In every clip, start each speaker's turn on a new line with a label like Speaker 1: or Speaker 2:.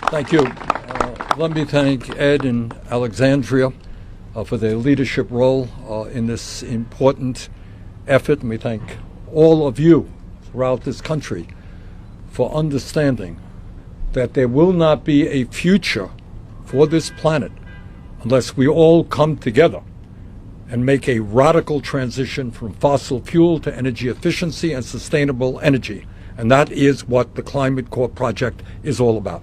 Speaker 1: Thank you. Let me thank Ed and Alexandria for their leadership role in this important effort. And we thank all of you throughout this country for understanding that there will not be a future for this planet unless we all come together and make a radical transition from fossil fuel to energy efficiency and sustainable energy. And that is what the Climate Corps project is all about.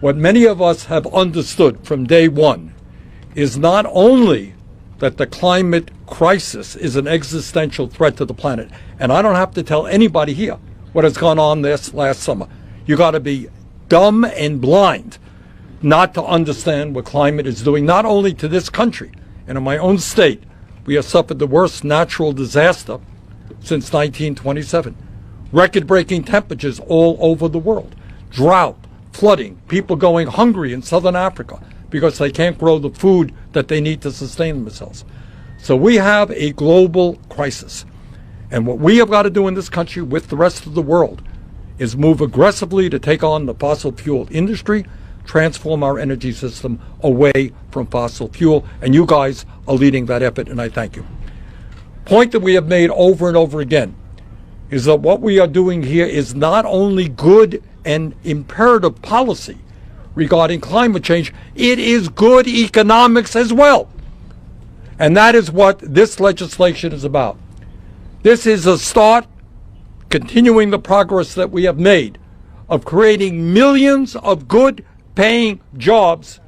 Speaker 1: What many of us have understood from day one is not only that the climate crisis is an existential threat to the planet, and I don't have to tell anybody here what has gone on this last summer. You got to be dumb and blind not to understand what climate is doing, not only to this country. And in my own state, we have suffered the worst natural disaster since 1927. Record-breaking temperatures all over the world, drought, flooding, people going hungry in southern Africa because they can't grow the food that they need to sustain themselves. So we have a global crisis. And what we have got to do in this country with the rest of the world is move aggressively to take on the fossil fuel industry, transform our energy system away from fossil fuel. And you guys are leading that effort, and I thank you. Point that we have made over and over again is that what we are doing here is not only good and imperative policy regarding climate change, it is good economics as well. And that is what this legislation is about. This is a start, continuing the progress that we have made of creating millions of good paying jobs,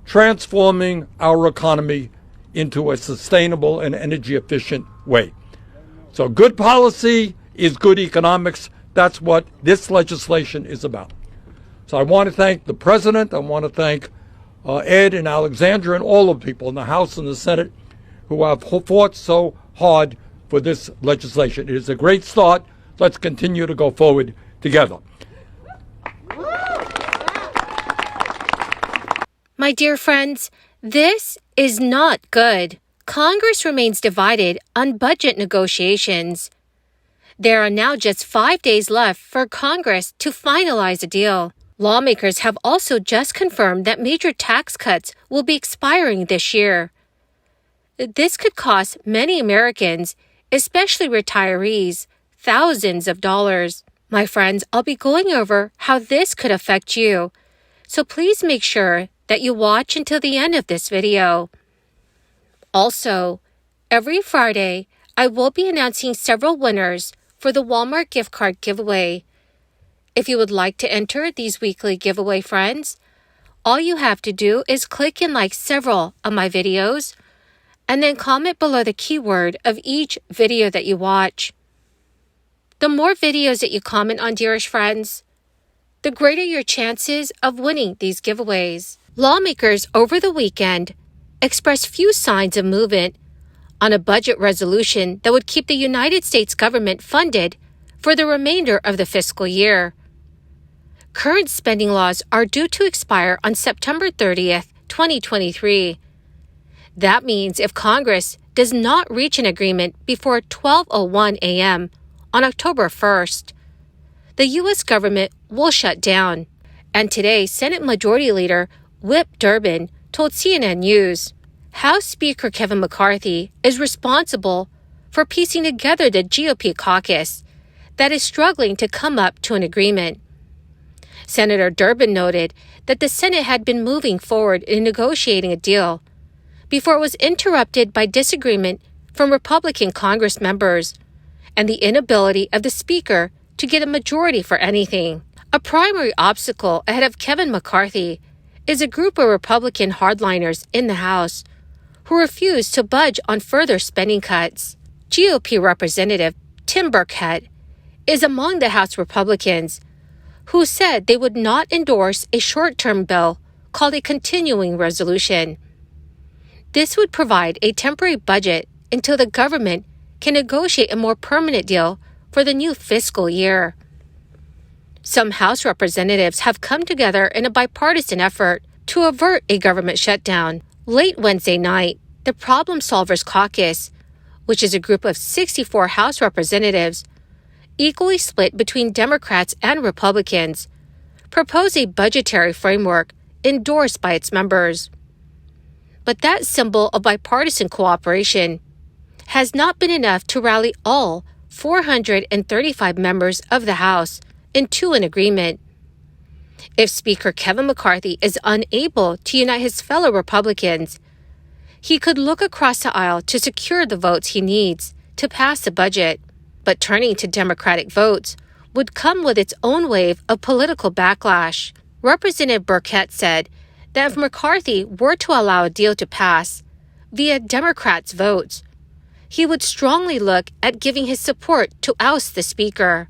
Speaker 1: transforming our economy into a sustainable and energy efficient way. So good policy is good economics. That's what this legislation is about. So I want to thank the President. I want to thank Ed and Alexandra and all of the people in the House and the Senate who have fought so hard for this legislation. It is a great start. Let's continue to go forward together.
Speaker 2: My dear friends, this is not good. Congress remains divided on budget negotiations. There are now just 5 days left for Congress to finalize a deal. Lawmakers have also just confirmed that major tax cuts will be expiring this year. This could cost many Americans, especially retirees, thousands of dollars. My friends, I'll be going over how this could affect you, so please make sure that you watch until the end of this video. Also, every Friday, I will be announcing several winners for the Walmart gift card giveaway. If you would like to enter these weekly giveaway, friends, all you have to do is click and like several of my videos, and then comment below the keyword of each video that you watch. The more videos that you comment on, dearest friends, the greater your chances of winning these giveaways. Lawmakers over the weekend expressed few signs of movement on a budget resolution that would keep the United States government funded for the remainder of the fiscal year. Current spending laws are due to expire on September 30th, 2023. That means if Congress does not reach an agreement before 12:01 a.m. on October 1st, the U.S. government will shut down. And today, Senate Majority Leader Whip Durbin told CNN News House Speaker Kevin McCarthy is responsible for piecing together the GOP caucus that is struggling to come up to an agreement. Senator Durbin noted that the Senate had been moving forward in negotiating a deal before it was interrupted by disagreement from Republican Congress members and the inability of the Speaker to get a majority for anything. A primary obstacle ahead of Kevin McCarthy is a group of Republican hardliners in the House who refuse to budge on further spending cuts. GOP Representative Tim Burkett is among the House Republicans who said they would not endorse a short-term bill called a continuing resolution. This would provide a temporary budget until the government can negotiate a more permanent deal for the new fiscal year. Some House representatives have come together in a bipartisan effort to avert a government shutdown. Late Wednesday night, the Problem Solvers Caucus, which is a group of 64 House representatives, equally split between Democrats and Republicans, propose a budgetary framework endorsed by its members. But that symbol of bipartisan cooperation has not been enough to rally all 435 members of the House into an agreement. If Speaker Kevin McCarthy is unable to unite his fellow Republicans, he could look across the aisle to secure the votes he needs to pass the budget. But turning to Democratic votes would come with its own wave of political backlash. Representative Burkett said that if McCarthy were to allow a deal to pass via Democrats' votes, he would strongly look at giving his support to oust the Speaker.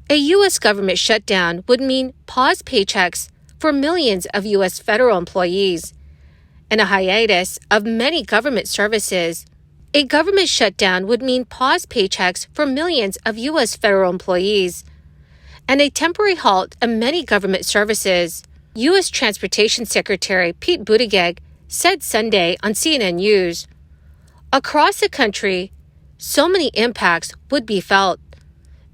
Speaker 2: A U.S. government shutdown would mean paused paychecks for millions of U.S. federal employees and a hiatus of many government services. A government shutdown would mean paused paychecks for millions of U.S. federal employees and a temporary halt of many government services. U.S. Transportation Secretary Pete Buttigieg said Sunday on CNN News, "Across the country, so many impacts would be felt.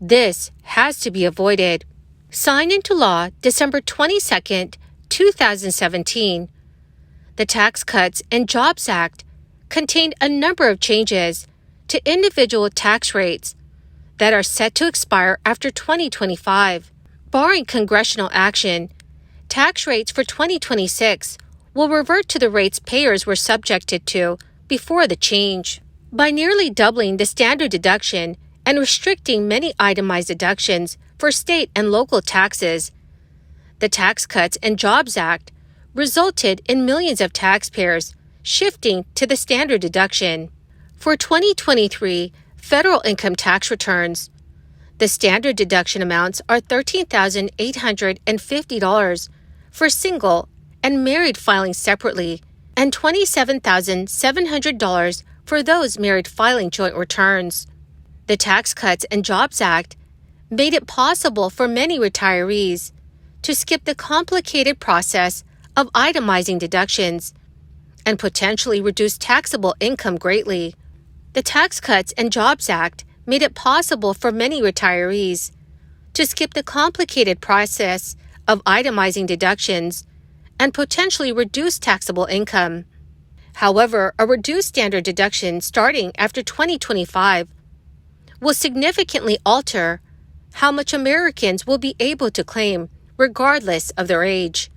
Speaker 2: This has to be avoided." Signed into law December 22, 2017, the Tax Cuts and Jobs Act contained a number of changes to individual tax rates that are set to expire after 2025. Barring congressional action, tax rates for 2026 will revert to the rates payers were subjected to before the change. By nearly doubling the standard deduction and restricting many itemized deductions for state and local taxes, the Tax Cuts and Jobs Act resulted in millions of taxpayers shifting to the standard deduction. For 2023 federal income tax returns, the standard deduction amounts are $13,850 for single and married filing separately, and $27,700 for those married filing joint returns. The Tax Cuts and Jobs Act made it possible for many retirees to skip the complicated process of itemizing deductions and potentially reduce taxable income greatly. The Tax Cuts and Jobs Act made it possible for many retirees to skip the complicated process of itemizing deductions and potentially reduce taxable income. However, a reduced standard deduction starting after 2025 will significantly alter how much Americans will be able to claim regardless of their age.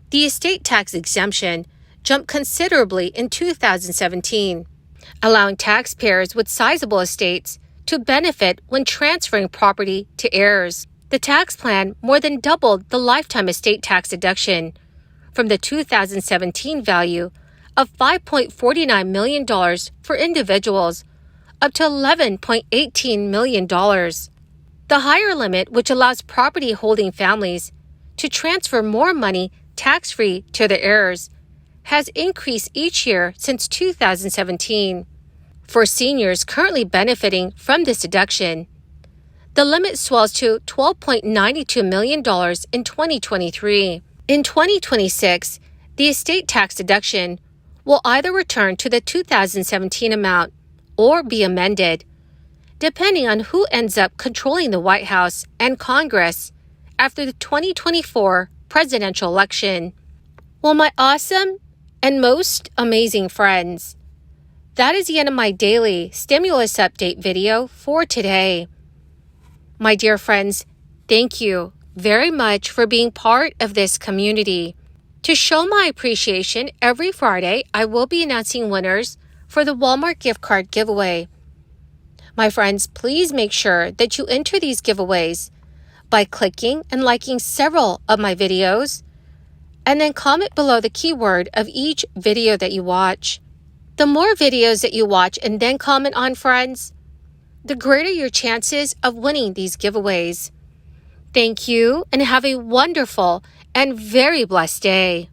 Speaker 2: The estate tax exemption jumped considerably in 2017, allowing taxpayers with sizable estates to benefit when transferring property to heirs. The tax plan more than doubled the lifetime estate tax deduction from the 2017 value of $5.49 million for individuals up to $11.18 million. The higher limit, which allows property holding families to transfer more money tax-free to their heirs, has increased each year since 2017. For seniors currently benefiting from this deduction, the limit swells to $12.92 million in 2023. In 2026, the estate tax deduction will either return to the 2017 amount or be amended, depending on who ends up controlling the White House and Congress after the 2024 presidential election. Well, my awesome and most amazing friends, that is the end of my daily stimulus update video for today. My dear friends, thank you very much for being part of this community. To show my appreciation, every Friday I will be announcing winners for the Walmart gift card giveaway. My friends, please make sure that you enter these giveaways by clicking and liking several of my videos, and then comment below the keyword of each video that you watch. The more videos that you watch and then comment on, friends, the greater your chances of winning these giveaways. Thank you and have a wonderful and very blessed day.